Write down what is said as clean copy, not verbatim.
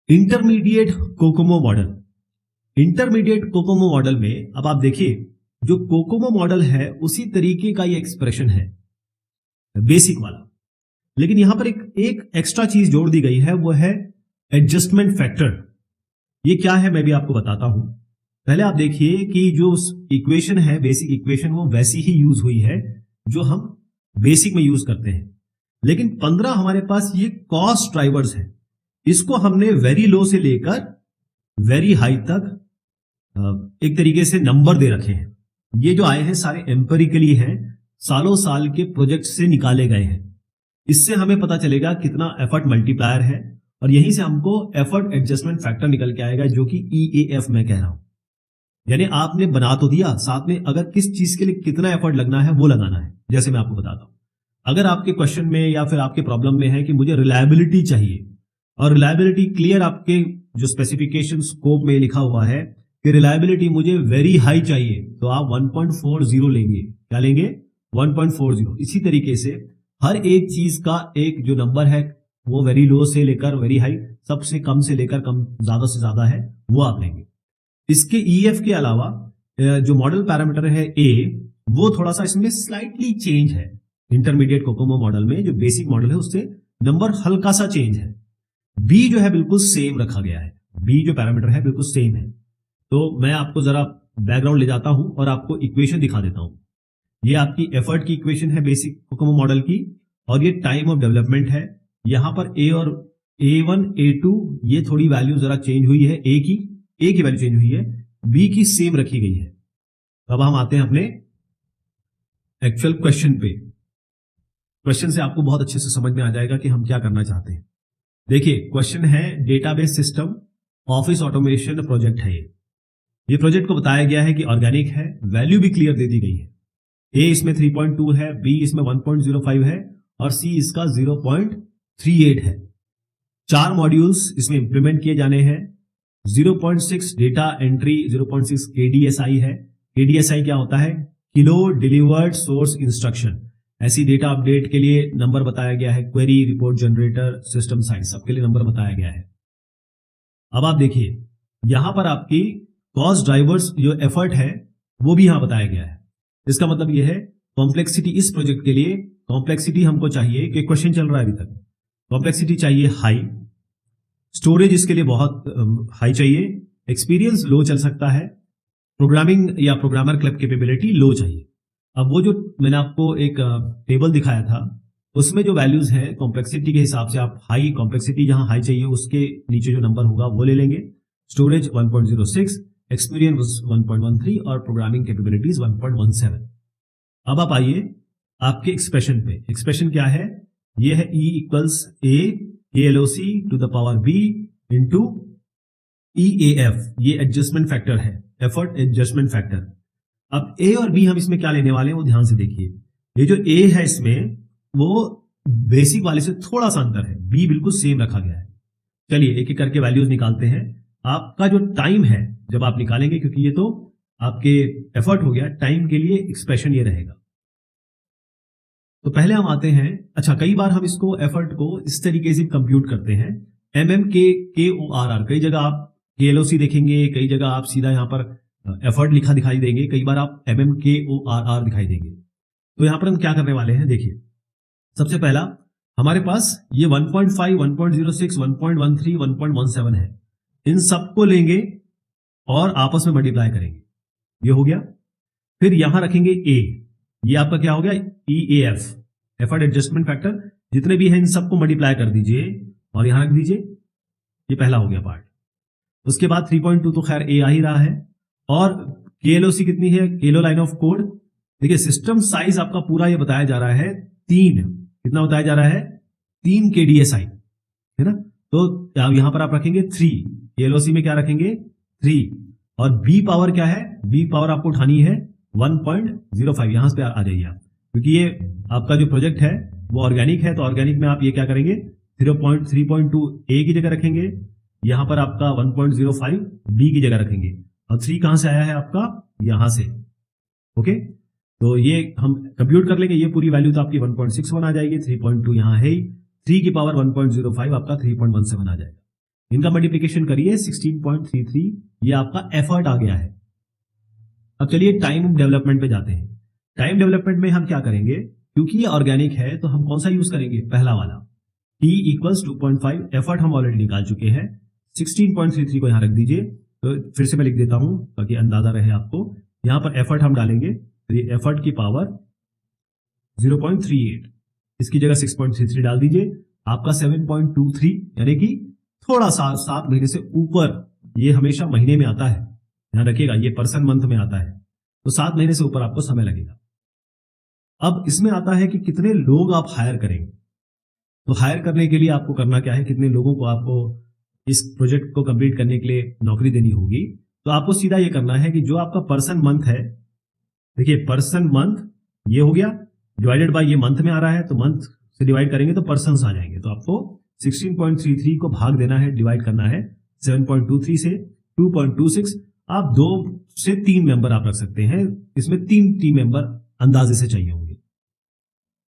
Intermediate COCOMO model. Intermediate COCOMO model में अब आप देखिए, जो कोकोमो मॉडल है उसी तरीके का ये एक्सप्रेशन है बेसिक वाला, लेकिन यहां पर एक एक्स्ट्रा चीज जोड़ दी गई है, वो है एडजस्टमेंट फैक्टर। ये क्या है मैं भी आपको बताता हूं। पहले आप देखिए कि जो इक्वेशन है, बेसिक इक्वेशन, वो वैसी ही यूज हुई है जो हम बेसिक में यूज करते हैं, लेकिन 15 हमारे पास ये कॉस्ट ड्राइवर्स है। इसको हमने वेरी लो से लेकर वेरी हाई तक एक तरीके से नंबर दे रखे हैं। ये जो आए हैं सारे एम्पेरिकली हैं, सालों साल के प्रोजेक्ट से निकाले गए हैं। इससे हमें पता चलेगा कितना एफर्ट मल्टीप्लायर है, और यहीं से हमको एफर्ट एडजस्टमेंट फैक्टर निकल के आएगा, जो कि EAF मैं कह रहा हूं। यानी आपने बना तो दिया, साथ में अगर किस चीज के लिए कितना एफर्ट लगना है वो लगाना है। जैसे मैं आपको बताता हूं, अगर आपके क्वेश्चन में या फिर आपके प्रॉब्लम में है कि मुझे रिलायबिलिटी चाहिए, और रिलायबिलिटी क्लियर आपके जो स्पेसिफिकेशन स्कोप में लिखा हुआ है कि रिलायबिलिटी मुझे वेरी हाई चाहिए, तो आप 1.40 लेंगे। क्या लेंगे? 1.40। इसी तरीके से हर एक चीज का एक जो नंबर है वो वेरी लो से लेकर वेरी हाई, सबसे कम से लेकर कम, ज्यादा से ज्यादा है वो आप लेंगे। इसके EF के अलावा जो मॉडल पैरामीटर है A, वो थोड़ा सा इसमें स्लाइटली चेंज है। इंटरमीडिएट कोकोमो मॉडल में जो बेसिक मॉडल है उससे नंबर हल्का सा चेंज है। B जो है बिल्कुल सेम रखा गया है। B जो पैरामीटर है बिल्कुल सेम है। तो मैं आपको जरा बैकग्राउंड ले जाता हूं और आपको इक्वेशन दिखा देता हूं। ये आपकी एफर्ट की इक्वेशन है बेसिक कोकोमो मॉडल की, और ये टाइम ऑफ डेवलपमेंट है। यहां पर A और A1 A2 ये थोड़ी वैल्यू जरा चेंज हुई है। A की वैल्यू चेंज हुई है, B की सेम रखी गई है। अब हम आते हैं अपने एक्चुअल क्वेश्चन पे। क्वेश्चन से आपको बहुत अच्छे से समझ में आ जाएगा कि हम क्या करना चाहते हैं। देखिए, क्वेश्चन है database system office automation project है। ये प्रोजेक्ट को बताया गया है कि ऑर्गेनिक है, वैल्यू भी क्लियर दे दी गई है। A इसमें 3.2 है, B इसमें 1.05 है, और C इसका 0.38 है। 4 मॉड्यूल्स इसमें इंप्लीमेंट किए जाने हैं। 0.6 डेटा एंट्री, 0.6 KDSI है। KDSI क्या होता है? Kilo delivered source instruction. ऐसी डेटा अपडेट के लिए नंबर बताया गया है। Query, report generator, system size, सबके लिए नंबर बताया गया है। अब आप देखिए, यहां पर आपकी कॉस्ट ड्राइवर्स जो एफर्ट है वो भी यहां बताया गया है। इसका मतलब यह है कॉम्प्लेक्सिटी, इस प्रोजेक्ट के लिए कॉम्प्लेक्सिटी हमको चाहिए, कि क्वेश्चन चल रहा है अभी तक, कॉम्प्लेक्सिटी चाहिए हाई, स्टोरेज इसके लिए बहुत हाई चाहिए, एक्सपीरियंस लो चल सकता है, प्रोग्रामिंग या प्रोग्रामर क्लब कैपेबिलिटी लो चाहिए। अब वो जो मैंने आपको एक टेबल दिखाया था, उसमें जो वैल्यूज है कॉम्प्लेक्सिटी के हिसाब से, आप हाई कॉम्प्लेक्सिटी जहां हाई चाहिए उसके नीचे जो नंबर होगा वो ले लेंगे। स्टोरेज 1.06, एक्सपीरियंस 1.13 और प्रोग्रामिंग कैपेबिलिटीज 1.17। अब आप आइए आपके एक्सप्रेशन पे। एक्सप्रेशन क्या है? ये है E equals A KLOC to the power B into EAF। ये एडजस्टमेंट फैक्टर है, एफर्ट एडजस्टमेंट फैक्टर। अब A और B हम इसमें क्या लेने वाले हैं वो ध्यान से देखिए। ये जो A है इसमें वो बेसिक वाले से थोड़ा सा अंतर है, B बिल्कुल सेम रखा गया है। चलिए एक एक करके वैल्यूज निकालते हैं। आपका जो टाइम है जब आप निकालेंगे, क्योंकि ये तो आपके एफर्ट हो गया, टाइम के लिए एक्सप्रेशन ये रहेगा। तो पहले हम आते हैं, अच्छा कई बार हम इसको एफर्ट को इस तरीके से कंप्यूट करते हैं, MMKKORR। कई जगह आप KLOC देखेंगे, कई जगह आप सीधा यहां पर एफर्ट लिखा दिखाई देंगे, कई बार आप MMKORR दिखाई देंगे। तो यहां पर हम क्या करने वाले हैं, देखिए सबसे पहला हमारे पास ये 1.5, 1.06, 1.13, 1.17 है। इन सबको लेंगे और आपस में मल्टीप्लाई करेंगे, ये हो गया। फिर यहां रखेंगे A, ये आपका क्या हो गया? EAF, effort adjustment factor. जितने भी हैं इन सबको मल्टीप्लाई कर दीजिए और यहां रख दीजिए। ये पहला हो गया पार्ट। उसके बाद 3.2 तो खैर A आ ही रहा है, और KLOC कितनी है? Kilo line of code. देखिए सिस्टम साइज आपका पूरा ये बताया जा रहा है 3, कितना बताया जा रहा है? 3 KDSI है ना। तो यहां पर आप रखेंगे 3, KLOC में क्या रखेंगे? 3, और B पावर क्या है? B पावर आपको उठानी है 1.05। यहां पे आ जाइए आप, क्योंकि ये आपका जो प्रोजेक्ट है वो ऑर्गेनिक है। तो ऑर्गेनिक में आप ये क्या करेंगे? 3.2 A की जगह रखेंगे, यहां पर आपका 1.05 B की जगह रखेंगे, और 3 कहां से आया है आपका? यहां से। ओके, तो ये हम कंप्यूट कर लेंगे। ये पूरी वैल्यू तो आपकी 1.61 आ जाएगी, 3.2 यहां है ही, 3 की पावर 1.05 आपका 3.17 आ जाएगा। इनका मल्टीप्लिकेशन करिए 16.33, ये आपका एफर्ट आ गया है। अब चलिए टाइम डेवलपमेंट पे जाते हैं। टाइम डेवलपमेंट में हम क्या करेंगे, क्योंकि ये ऑर्गेनिक है तो हम कौन सा यूज करेंगे, पहला वाला T इक्वल्स 2.5, एफर्ट हम ऑलरेडी निकाल चुके हैं, 16.33 को यहां रख दीजिए। तो फिर से मैं लिख देता हूं ताकि अंदाजा रहे आपको। यहां पर एफर्ट हम डालेंगे तो ये एफर्ट की पावर 0.38, इसकी जगह 6.33 डाल दीजिए, आपका 7.23, यानी कि थोड़ा सा 7 महीने से ऊपर, ये हमेशा महीने में आता है, ध्यान रखिएगा, ये पर्सन मंथ में आता है, तो 7 महीने से ऊपर आपको समय लगेगा। अब इसमें आता है कि कितने लोग आप हायर करेंगे। तो हायर करने के लिए आपको करना क्या है, कितने लोगों को आपको इस प्रोजेक्ट को कंप्लीट करने के लिए नौकरी देनी होगी। तो आपको सीधा ये करना है कि जो आपका पर्सन मंथ है, देखिए पर्सन मंथ ये हो गया, डिवाइडेड बाय ये मंथ में आ रहा है, तो मंथ से डिवाइड करेंगे तो पर्सन्स आ जाएंगे। तो आपको 16.33 को भाग देना है, डिवाइड करना है 7.23 से 2.26। आप 2 से 3 मेंबर आप रख सकते हैं, इसमें 3 टीम मेंबर अंदाजे से चाहिए होंगे।